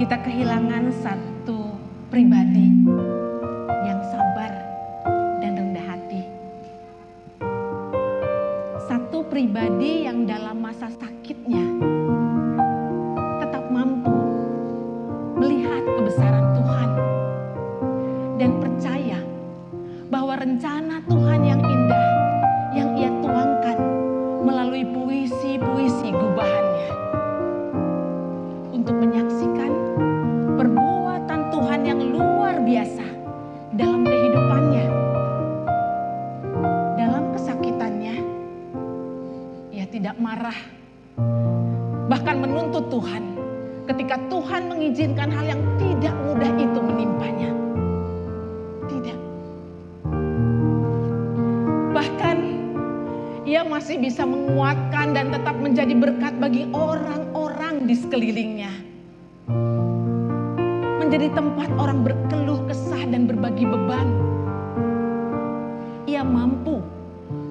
kita kehilangan satu pribadi yang sabar dan rendah hati. Satu pribadi yang dalam masa sakitnya tetap mampu melihat kebesaran Tuhan dan percaya bahwa rencana Tuhan yang indah yang Ia tuangkan melalui puisi-puisi gubahannya untuk menyaksikan perbuatan Tuhan yang luar biasa dalam kehidupannya. Dalam kesakitannya, Ia tidak marah, bahkan menuntut Tuhan ketika Tuhan mengizinkan hal yang tidak mudah itu menimpanya. Tidak. Bahkan Ia masih bisa menguatkan dan tetap menjadi berkat bagi orang-orang di sekelilingnya. Menjadi tempat orang berkeluh kesah dan berbagi beban. Ia mampu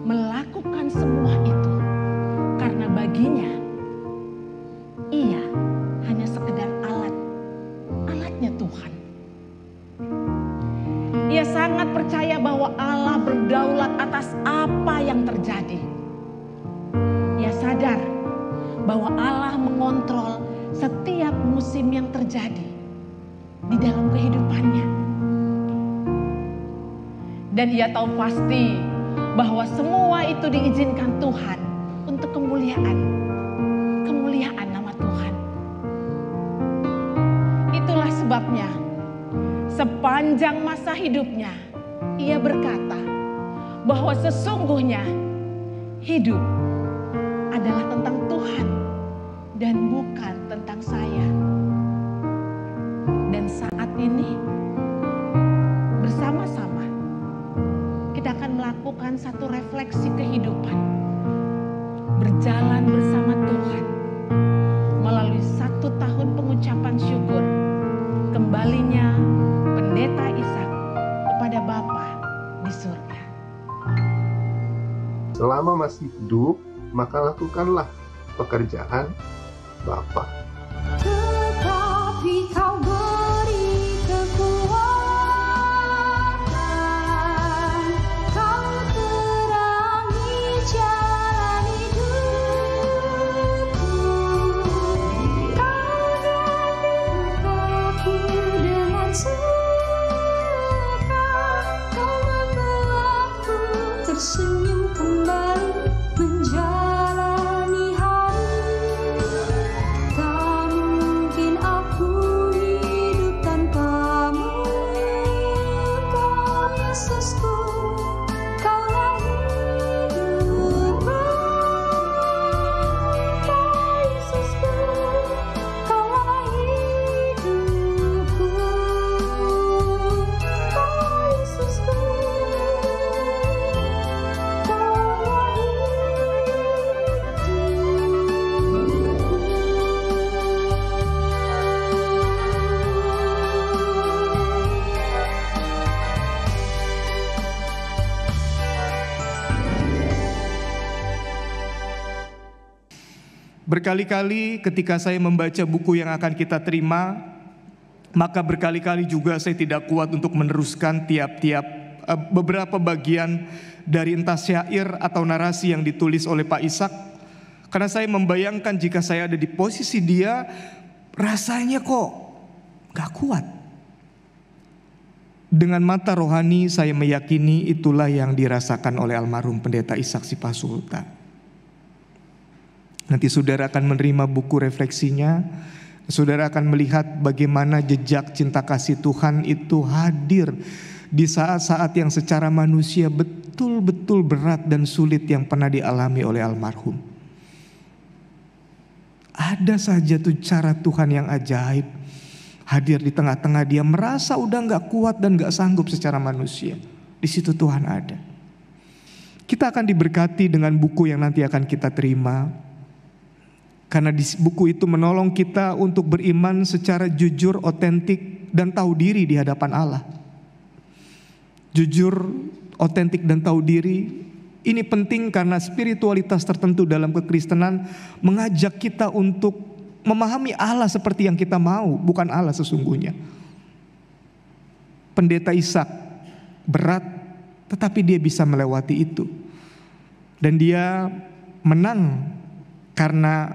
melakukan semua itu karena baginya Ia hanya sekedar alatnya Tuhan. Ia sangat percaya bahwa Allah berdaulat atas apa yang terjadi. Ia sadar bahwa Allah mengontrol setiap musim yang terjadi di dalam kehidupannya. Dan ia tahu pasti bahwa semua itu diizinkan Tuhan untuk kemuliaan nama Tuhan. Itulah sebabnya sepanjang masa hidupnya ia berkata bahwa sesungguhnya hidup adalah tentang Tuhan dan bukan tentang saya. Dan saat ini bersama-sama kita akan melakukan satu refleksi kehidupan, berjalan bersama Tuhan melalui 1 tahun pengucapan syukur kembalinya Pendeta Ishak kepada Bapa di surga. Selama masih hidup, maka lakukanlah pekerjaan Bapa. Tetapi kau beri kekuatan, kau terangi jalan hidupku, kau ganti lukaku dengan suka, kau membuatku tersenyum kembali menjalani hari. Tak mungkin aku hidup tanpamu, Kau Yesusku, Kaulah hidupku. Kau Yesusku, Kaulah hidupku. Kau Yesusku, Kaulah Berkali-kali ketika saya membaca buku yang akan kita terima, maka berkali-kali juga saya tidak kuat untuk meneruskan beberapa bagian dari entah syair atau narasi yang ditulis oleh Pak Ishak. Karena saya membayangkan jika saya ada di posisi dia, rasanya kok gak kuat. Dengan mata rohani saya meyakini itulah yang dirasakan oleh almarhum Pendeta Ishak Sipahsulta. Nanti saudara akan menerima buku refleksinya. Saudara akan melihat bagaimana jejak cinta kasih Tuhan itu hadir di saat-saat yang secara manusia betul-betul berat dan sulit yang pernah dialami oleh almarhum. Ada saja tuh cara Tuhan yang ajaib hadir di tengah-tengah dia merasa udah gak kuat dan gak sanggup secara manusia. Di situ Tuhan ada. Kita akan diberkati dengan buku yang nanti akan kita terima. Karena di buku itu menolong kita untuk beriman secara jujur, otentik, dan tahu diri di hadapan Allah. Jujur, otentik, dan tahu diri. Ini penting karena spiritualitas tertentu dalam kekristenan mengajak kita untuk memahami Allah seperti yang kita mau, bukan Allah sesungguhnya. Pendeta Ishak berat, tetapi dia bisa melewati itu. Dan dia menang karena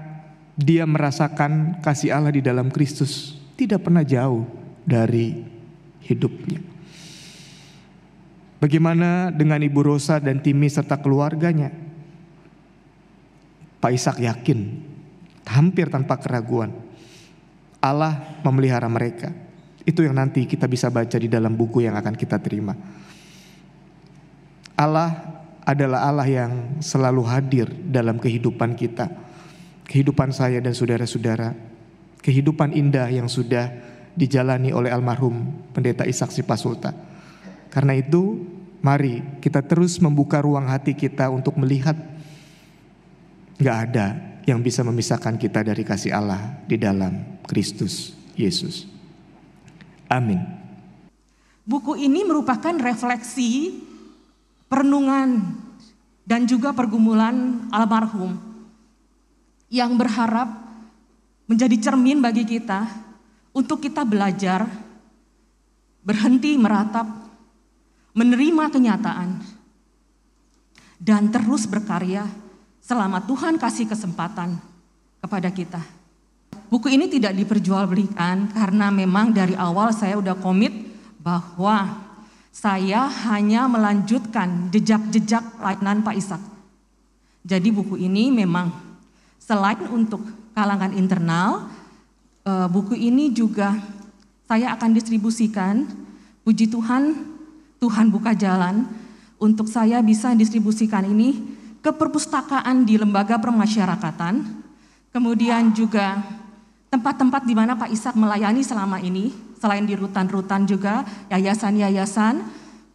dia merasakan kasih Allah di dalam Kristus. Tidak pernah jauh dari hidupnya. Bagaimana dengan Ibu Rosa dan Timi serta keluarganya? Pak Ishak yakin, hampir tanpa keraguan, Allah memelihara mereka. Itu yang nanti kita bisa baca di dalam buku yang akan kita terima. Allah adalah Allah yang selalu hadir dalam kehidupan kita. Kehidupan saya dan saudara-saudara, kehidupan indah yang sudah dijalani oleh almarhum Pendeta Ishak Sipasulta. Karena itu, mari kita terus membuka ruang hati kita untuk melihat gak ada yang bisa memisahkan kita dari kasih Allah di dalam Kristus Yesus. Amin. Buku ini merupakan refleksi, perenungan, dan juga pergumulan almarhum yang berharap menjadi cermin bagi kita untuk kita belajar, berhenti meratap, menerima kenyataan, dan terus berkarya selama Tuhan kasih kesempatan kepada kita. Buku ini tidak diperjualbelikan karena memang dari awal saya udah komit bahwa saya hanya melanjutkan jejak-jejak pelayanan Pak Ishak. Jadi buku ini memang selain untuk kalangan internal, buku ini juga saya akan distribusikan. Puji Tuhan, Tuhan buka jalan untuk saya bisa distribusikan ini ke perpustakaan di lembaga permasyarakatan, kemudian juga tempat-tempat di mana Pak Ishak melayani selama ini, selain di rutan-rutan juga, yayasan-yayasan.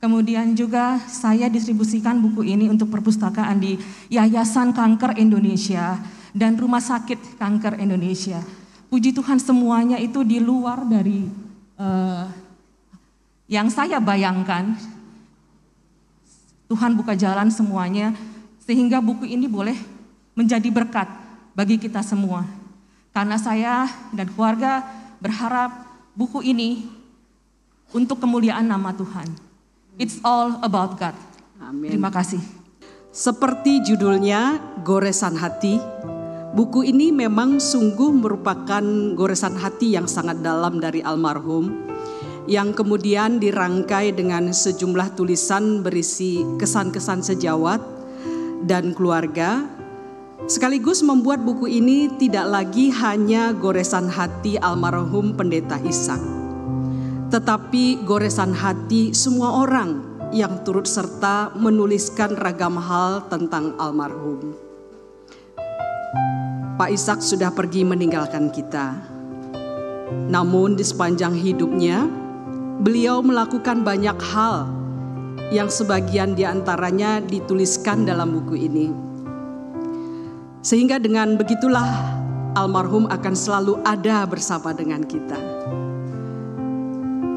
Kemudian juga saya distribusikan buku ini untuk perpustakaan di Yayasan Kanker Indonesia dan Rumah Sakit Kanker Indonesia. Puji Tuhan semuanya itu di luar dari yang saya bayangkan. Tuhan buka jalan semuanya sehingga buku ini boleh menjadi berkat bagi kita semua. Karena saya dan keluarga berharap buku ini untuk kemuliaan nama Tuhan. It's all about God. Amin. Terima kasih. Seperti judulnya, Goresan Hati, buku ini memang sungguh merupakan goresan hati yang sangat dalam dari almarhum, yang kemudian dirangkai dengan sejumlah tulisan berisi kesan-kesan sejawat dan keluarga, sekaligus membuat buku ini tidak lagi hanya goresan hati almarhum Pendeta Ishak, tetapi goresan hati semua orang yang turut serta menuliskan ragam hal tentang almarhum. Pak Ishak sudah pergi meninggalkan kita. Namun di sepanjang hidupnya, beliau melakukan banyak hal yang sebagian diantaranya dituliskan dalam buku ini. Sehingga dengan begitulah almarhum akan selalu ada bersama dengan kita.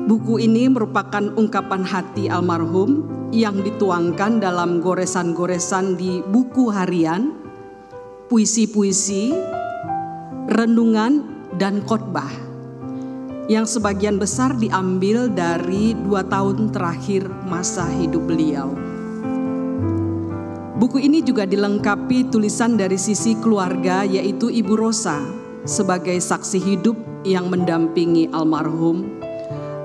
Buku ini merupakan ungkapan hati almarhum yang dituangkan dalam goresan-goresan di buku harian, puisi-puisi, renungan, dan khotbah yang sebagian besar diambil dari 2 tahun terakhir masa hidup beliau. Buku ini juga dilengkapi tulisan dari sisi keluarga, yaitu Ibu Rosa sebagai saksi hidup yang mendampingi almarhum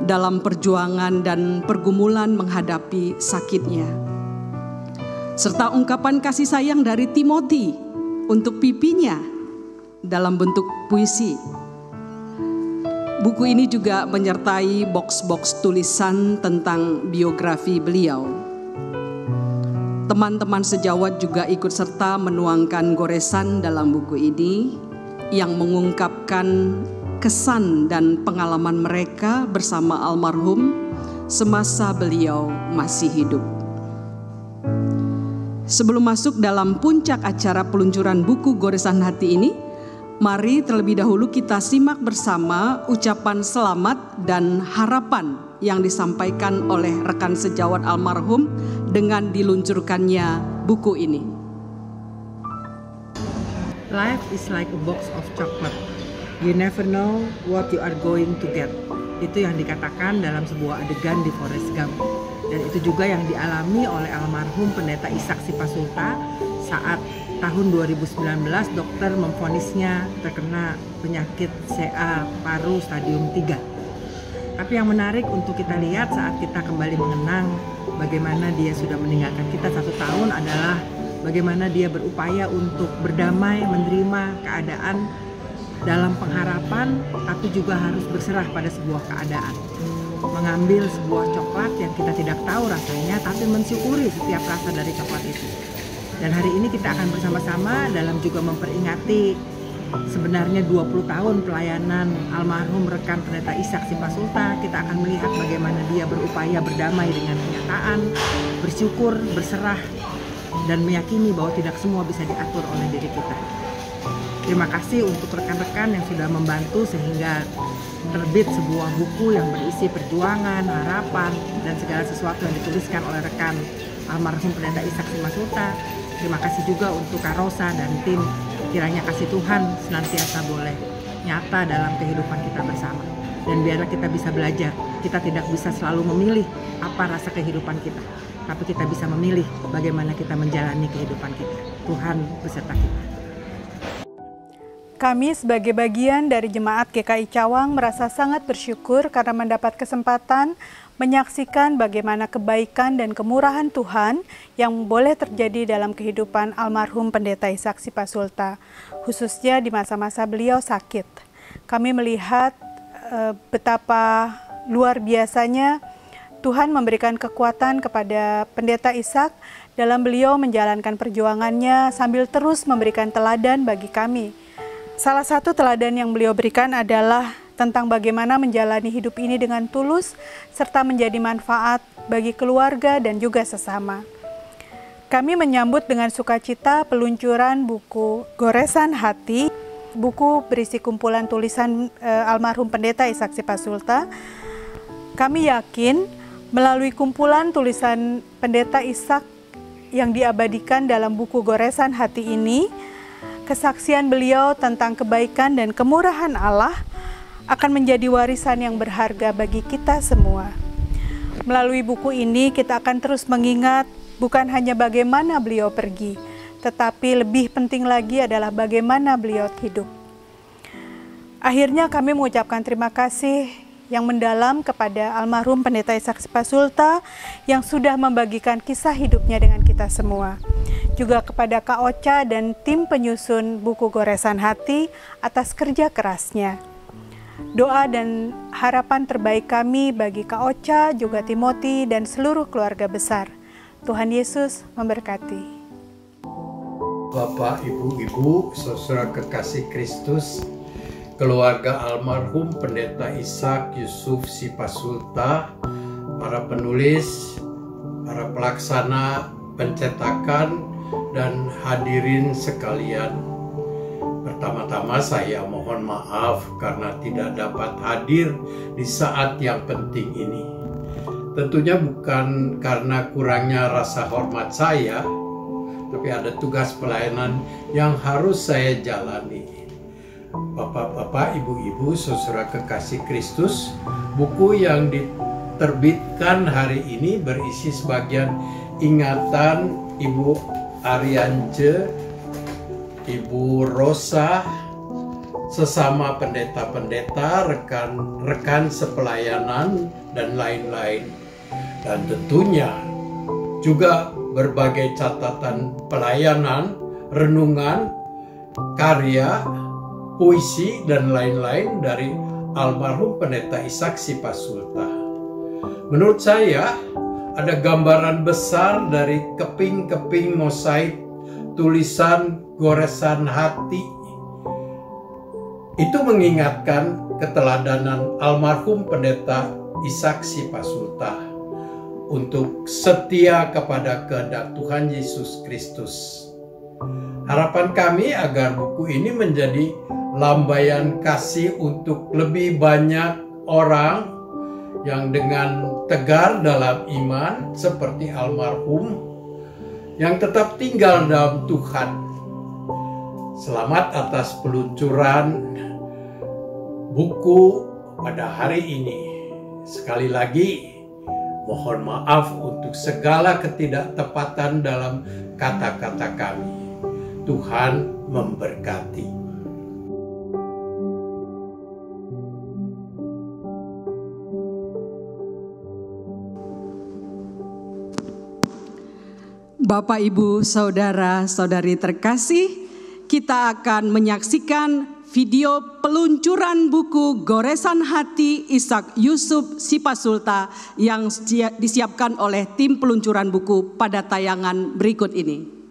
dalam perjuangan dan pergumulan menghadapi sakitnya. Serta ungkapan kasih sayang dari Timothy untuk pipinya dalam bentuk puisi. Buku ini juga menyertai box-box tulisan tentang biografi beliau. Teman-teman sejawat juga ikut serta menuangkan goresan dalam buku ini yang mengungkapkan kesan dan pengalaman mereka bersama almarhum semasa beliau masih hidup. Sebelum masuk dalam puncak acara peluncuran buku Goresan Hati ini, mari terlebih dahulu kita simak bersama ucapan selamat dan harapan yang disampaikan oleh rekan sejawat almarhum dengan diluncurkannya buku ini. Life is like a box of chocolate. You never know what you are going to get. Itu yang dikatakan dalam sebuah adegan di Forrest Gump. Dan itu juga yang dialami oleh almarhum Pendeta Ishak Sipasulta saat tahun 2019 dokter memvonisnya terkena penyakit CA paru stadium 3. Tapi yang menarik untuk kita lihat saat kita kembali mengenang bagaimana dia sudah meninggalkan kita 1 tahun adalah bagaimana dia berupaya untuk berdamai, menerima keadaan dalam pengharapan, tapi juga harus berserah pada sebuah keadaan. Mengambil sebuah coklat yang kita tidak tahu rasanya, tapi mensyukuri setiap rasa dari coklat itu. Dan hari ini kita akan bersama-sama dalam juga memperingati sebenarnya 20 tahun pelayanan almarhum rekan Pendeta Ishak Sipasulta. Kita akan melihat bagaimana dia berupaya berdamai dengan kenyataan, bersyukur, berserah, dan meyakini bahwa tidak semua bisa diatur oleh diri kita. Terima kasih untuk rekan-rekan yang sudah membantu sehingga terbit sebuah buku yang berisi perjuangan, harapan, dan segala sesuatu yang dituliskan oleh rekan almarhum Pendeta Ishak Sipasulta. Terima kasih juga untuk Kak Rosa dan tim. Kiranya kasih Tuhan senantiasa boleh nyata dalam kehidupan kita bersama. Dan biarlah kita bisa belajar. Kita tidak bisa selalu memilih apa rasa kehidupan kita, tapi kita bisa memilih bagaimana kita menjalani kehidupan kita. Tuhan beserta kita. Kami sebagai bagian dari Jemaat GKI Cawang merasa sangat bersyukur karena mendapat kesempatan menyaksikan bagaimana kebaikan dan kemurahan Tuhan yang boleh terjadi dalam kehidupan almarhum Pendeta Ishak Sipasulta, khususnya di masa-masa beliau sakit. Kami melihat betapa luar biasanya Tuhan memberikan kekuatan kepada Pendeta Ishak dalam beliau menjalankan perjuangannya sambil terus memberikan teladan bagi kami. Salah satu teladan yang beliau berikan adalah tentang bagaimana menjalani hidup ini dengan tulus, serta menjadi manfaat bagi keluarga dan juga sesama. Kami menyambut dengan sukacita peluncuran buku Goresan Hati, buku berisi kumpulan tulisan almarhum Pendeta Ishak Sipasulta. Kami yakin melalui kumpulan tulisan Pendeta Ishak yang diabadikan dalam buku Goresan Hati ini, kesaksian beliau tentang kebaikan dan kemurahan Allah akan menjadi warisan yang berharga bagi kita semua. Melalui buku ini kita akan terus mengingat bukan hanya bagaimana beliau pergi, tetapi lebih penting lagi adalah bagaimana beliau hidup. Akhirnya kami mengucapkan terima kasih yang mendalam kepada almarhum Pendeta Ishak Sipasulta yang sudah membagikan kisah hidupnya dengan kita semua. Juga kepada Kak Ocha dan tim penyusun buku Goresan Hati atas kerja kerasnya. Doa dan harapan terbaik kami bagi Kak Ocha, juga Timothy dan seluruh keluarga besar. Tuhan Yesus memberkati. Bapak, Ibu, saudara kekasih Kristus, keluarga almarhum Pendeta Ishak Yusuf Sipasulta, para penulis, para pelaksana pencetakan, dan hadirin sekalian. Pertama-tama saya mohon maaf karena tidak dapat hadir di saat yang penting ini. Tentunya bukan karena kurangnya rasa hormat saya, tapi ada tugas pelayanan yang harus saya jalani. Bapak-bapak, ibu-ibu, saudara kekasih Kristus, buku yang diterbitkan hari ini berisi sebagian ingatan Ibu Ariance, Ibu Rosa, sesama pendeta-pendeta, rekan-rekan sepelayanan, dan lain-lain. Dan tentunya juga berbagai catatan pelayanan, renungan, karya, puisi, dan lain-lain dari almarhum Pendeta Ishak Sipasulta. Menurut saya, ada gambaran besar dari keping-keping mosaik tulisan Goresan Hati. Itu mengingatkan keteladanan almarhum Pendeta Ishak Sipasulta untuk setia kepada kehendak Tuhan Yesus Kristus. Harapan kami agar buku ini menjadi lambaian kasih untuk lebih banyak orang yang dengan tegar dalam iman seperti almarhum, yang tetap tinggal dalam Tuhan. Selamat atas peluncuran buku pada hari ini. Sekali lagi, mohon maaf untuk segala ketidaktepatan dalam kata-kata kami. Tuhan memberkati. Bapak, Ibu, Saudara-saudari terkasih, kita akan menyaksikan video peluncuran buku Goresan Hati Ishak Yusuf Sipasulta yang disiapkan oleh tim peluncuran buku pada tayangan berikut ini.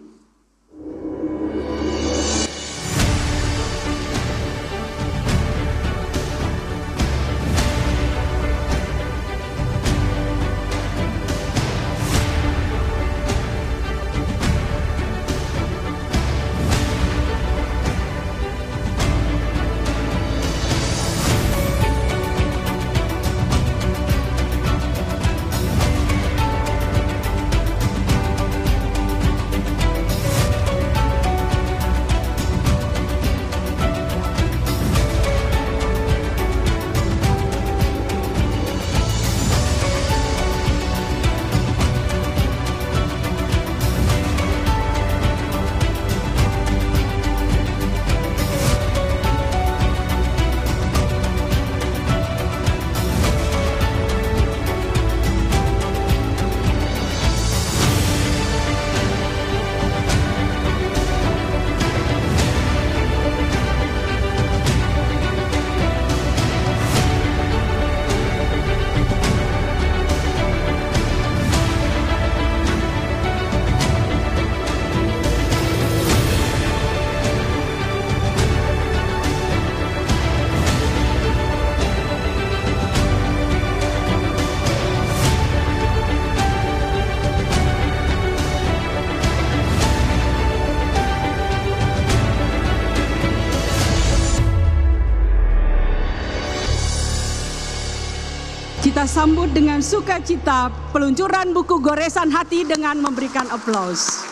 Kita sambut dengan sukacita peluncuran buku Goresan Hati dengan memberikan aplaus.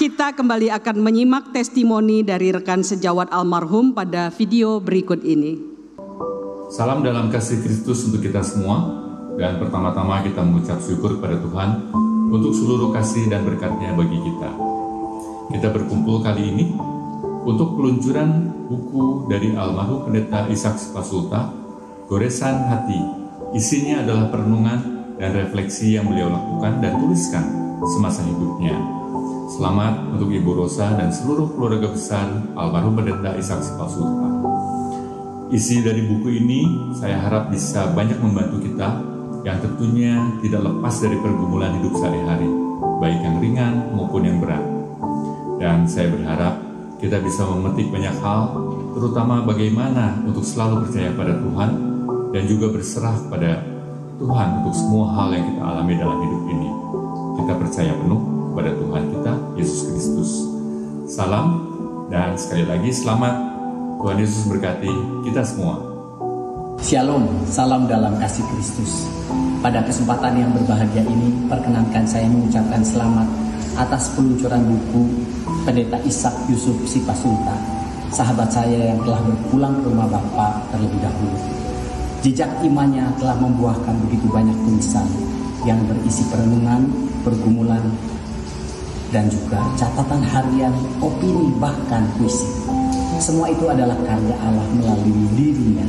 Kita kembali akan menyimak testimoni dari rekan sejawat almarhum pada video berikut ini. Salam dalam kasih Kristus untuk kita semua. Dan pertama-tama kita mengucap syukur kepada Tuhan untuk seluruh kasih dan berkat-Nya bagi kita. Kita berkumpul kali ini untuk peluncuran buku dari almarhum Pendeta Ishak Sipasulta, Goresan Hati. Isinya adalah perenungan dan refleksi yang beliau lakukan dan tuliskan semasa hidupnya. Selamat untuk Ibu Rosa dan seluruh keluarga besar almarhum Pendeta Ishak Sipasulta. Isi dari buku ini saya harap bisa banyak membantu kita yang tentunya tidak lepas dari pergumulan hidup sehari-hari, baik yang ringan maupun yang berat. Dan saya berharap kita bisa memetik banyak hal, terutama bagaimana untuk selalu percaya pada Tuhan dan juga berserah pada Tuhan untuk semua hal yang kita alami dalam hidup ini. Kita percaya penuh pada Tuhan kita, Yesus Kristus. Salam dan sekali lagi selamat. Tuhan Yesus berkati kita semua. Shalom, salam dalam kasih Kristus. Pada kesempatan yang berbahagia ini, perkenankan saya mengucapkan selamat atas peluncuran buku Pendeta Ishak Yusuf Sipasulta, sahabat saya yang telah berpulang ke rumah Bapa terlebih dahulu. Jejak imannya telah membuahkan begitu banyak tulisan yang berisi perenungan, pergumulan, dan juga catatan harian, opini, bahkan puisi. Semua itu adalah karya Allah melalui dirinya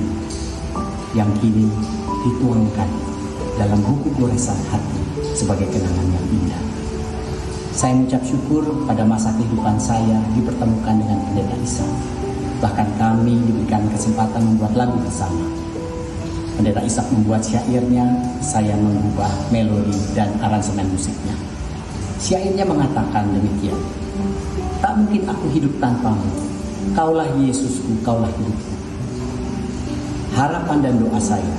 yang kini dituangkan dalam buku Goresan Hati sebagai kenangan yang indah. Saya mengucap syukur pada masa kehidupan saya dipertemukan dengan Pendeta Ishak. Bahkan kami diberikan kesempatan membuat lagu bersama. Pendeta Ishak membuat syairnya, saya mengubah melodi dan aransemen musiknya. Syairnya mengatakan demikian: tak mungkin aku hidup tanpamu, kaulah Yesusku, kaulah hidupku. Harapan dan doa saya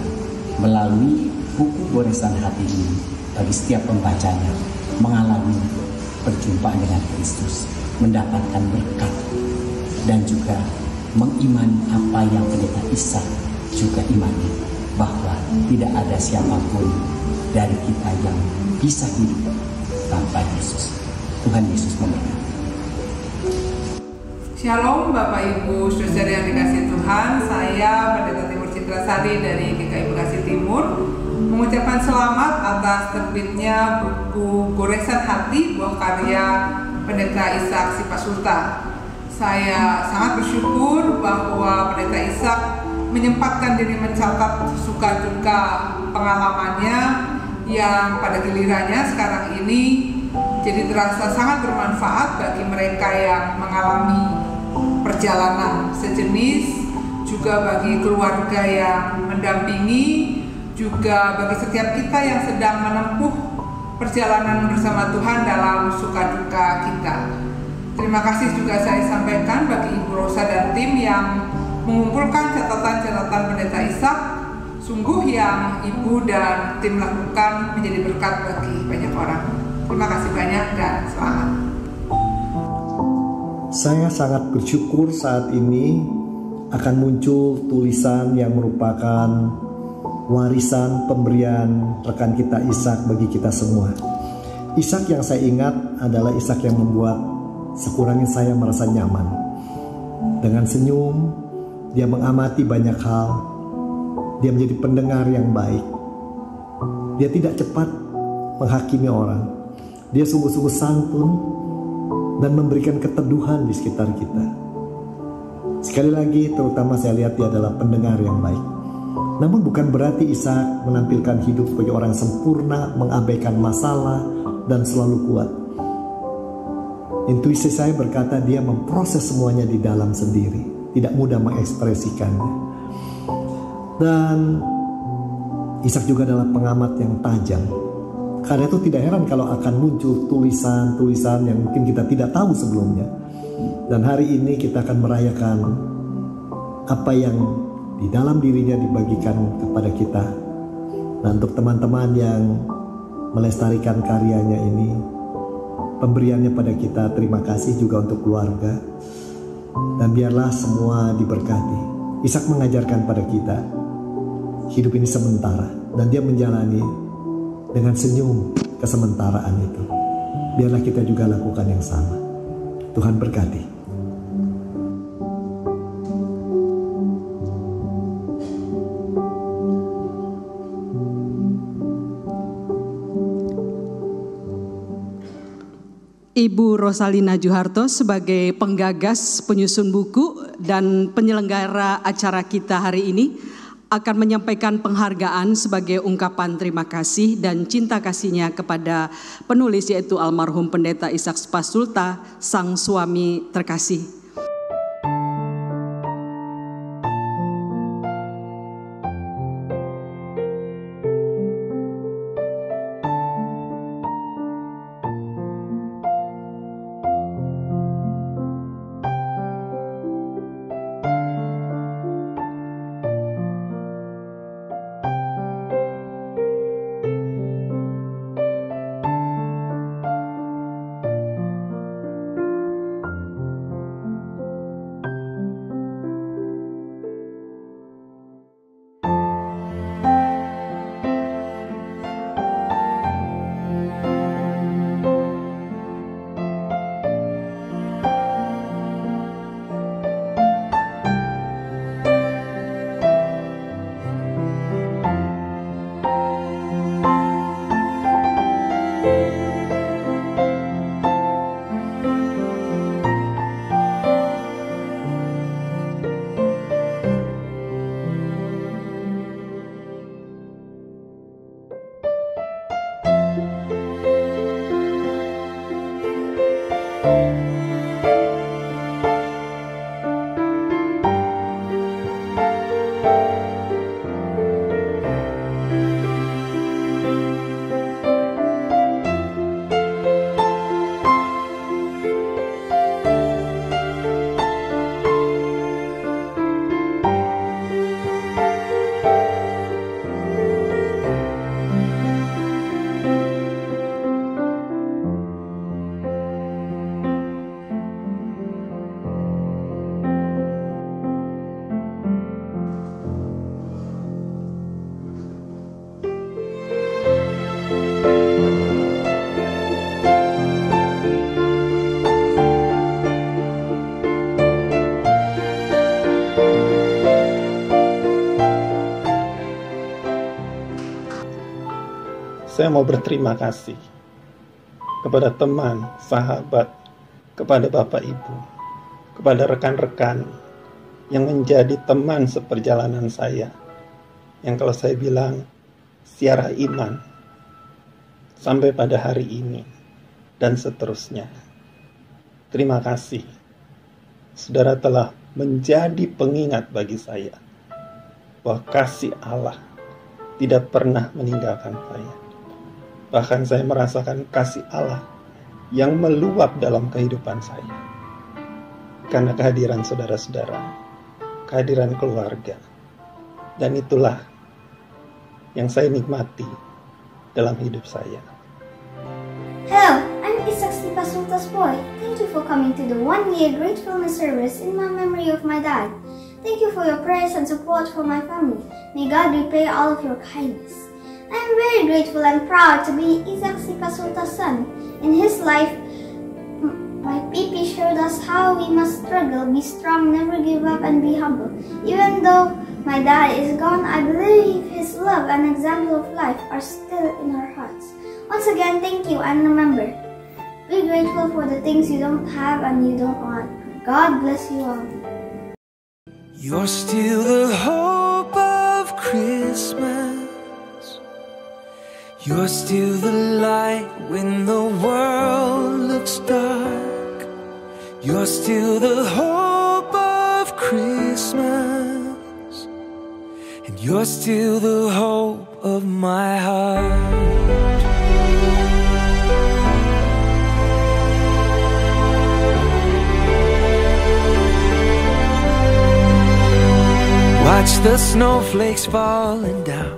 melalui buku Goresan Hati ini bagi setiap pembacanya mengalami perjumpaan dengan Kristus, mendapatkan berkat, dan juga mengimani apa yang Pendeta Ishak juga imani, bahwa tidak ada siapapun dari kita yang bisa hidup tanpa Yesus. Tuhan Yesus memberkati. Shalom Bapak Ibu Saudara yang dikasihi Tuhan, saya Pendeta Timur Citrasari dari GKI Bekasi Timur mengucapkan selamat atas terbitnya buku Goresan Hati buah karya Pendeta Ishak Sipasulta. Saya sangat bersyukur bahwa Pendeta Ishak menyempatkan diri mencatat suka duka pengalamannya yang pada gilirannya sekarang ini jadi terasa sangat bermanfaat bagi mereka yang mengalami perjalanan sejenis, juga bagi keluarga yang mendampingi, juga bagi setiap kita yang sedang menempuh perjalanan bersama Tuhan dalam suka duka kita. Terima kasih juga saya sampaikan bagi Ibu Rosa dan tim yang mengumpulkan catatan-catatan Pendeta Ishak. Sungguh yang Ibu dan tim lakukan menjadi berkat bagi banyak orang. Terima kasih banyak dan selamat. Saya sangat bersyukur saat ini akan muncul tulisan yang merupakan warisan pemberian rekan kita Ishak bagi kita semua. Ishak yang saya ingat adalah Ishak yang membuat sekurangnya saya merasa nyaman. Dengan senyum, dia mengamati banyak hal. Dia menjadi pendengar yang baik. Dia tidak cepat menghakimi orang. Dia sungguh-sungguh santun dan memberikan keteduhan di sekitar kita. Sekali lagi, terutama saya lihat dia adalah pendengar yang baik. Namun bukan berarti Ishak menampilkan hidup sebagai orang sempurna, mengabaikan masalah, dan selalu kuat. Intuisi saya berkata dia memproses semuanya di dalam sendiri, tidak mudah mengekspresikannya. Dan Ishak juga adalah pengamat yang tajam. Karena itu tidak heran kalau akan muncul tulisan-tulisan yang mungkin kita tidak tahu sebelumnya. Dan hari ini kita akan merayakan apa yang di dalam dirinya dibagikan kepada kita. Dan untuk teman-teman yang melestarikan karyanya ini, pemberiannya pada kita, terima kasih juga untuk keluarga. Dan biarlah semua diberkati. Ishak mengajarkan pada kita, hidup ini sementara. Dan dia menjalani dengan senyum kesementaraan itu. Biarlah kita juga lakukan yang sama. Tuhan berkati. Ibu Rosalina Juharto sebagai penggagas, penyusun buku, dan penyelenggara acara kita hari ini akan menyampaikan penghargaan sebagai ungkapan terima kasih dan cinta kasihnya kepada penulis, yaitu almarhum Pendeta Ishak Sipasulta, sang suami terkasih. saya mau berterima kasih kepada teman, sahabat, kepada Bapak Ibu, kepada rekan-rekan yang menjadi teman seperjalanan saya, yang kalau saya bilang siarah iman sampai pada hari ini dan seterusnya. Terima kasih, saudara telah menjadi pengingat bagi saya bahwa kasih Allah tidak pernah meninggalkan saya. Bahkan saya merasakan kasih Allah yang meluap dalam kehidupan saya karena kehadiran saudara-saudara, kehadiran keluarga. Dan itulah yang saya nikmati dalam hidup saya. Hello, I'm Isak Sipasulta's boy. Thank you for coming to the 1-year gratefulness service in my memory of my dad. Thank you for your prayers and support for my family. May God repay all of your kindness. I am very grateful and proud to be Isak Sipasulta's son. In his life, my Pipi showed us how we must struggle, be strong, never give up, and be humble. Even though my dad is gone, I believe his love and example of life are still in our hearts. Once again, thank you, and remember, be grateful for the things you don't have and you don't want. God bless you all. You're still the hope of Christmas. You're still the light when the world looks dark. You're still the hope of Christmas. And you're still the hope of my heart. Watch the snowflakes falling down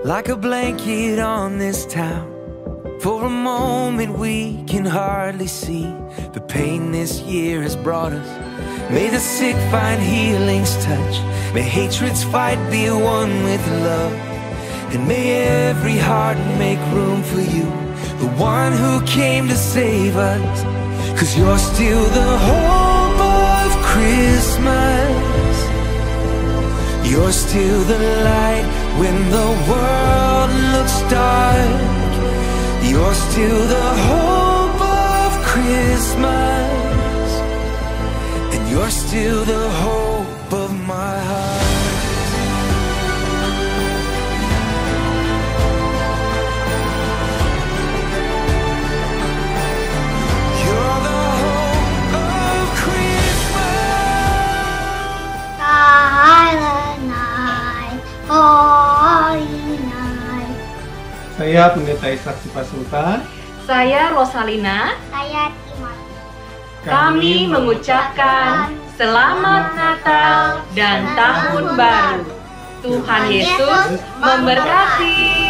like a blanket on this town. For a moment we can hardly see the pain this year has brought us. May the sick find healing's touch. May hatreds fight be won with love. And may every heart make room for you, the one who came to save us. 'Cause you're still the hope of Christmas. You're still the light when the world looks dark. You're still the hope of Christmas. And you're still the hope of my heart. You're the hope of Christmas. Holy night. Saya Pendeta Isak Sipasulta. Saya Rosalina. Saya Timothy. Kami mengucapkan Selamat Natal dan Tahun Baru. Tuhan Yesus memberkati.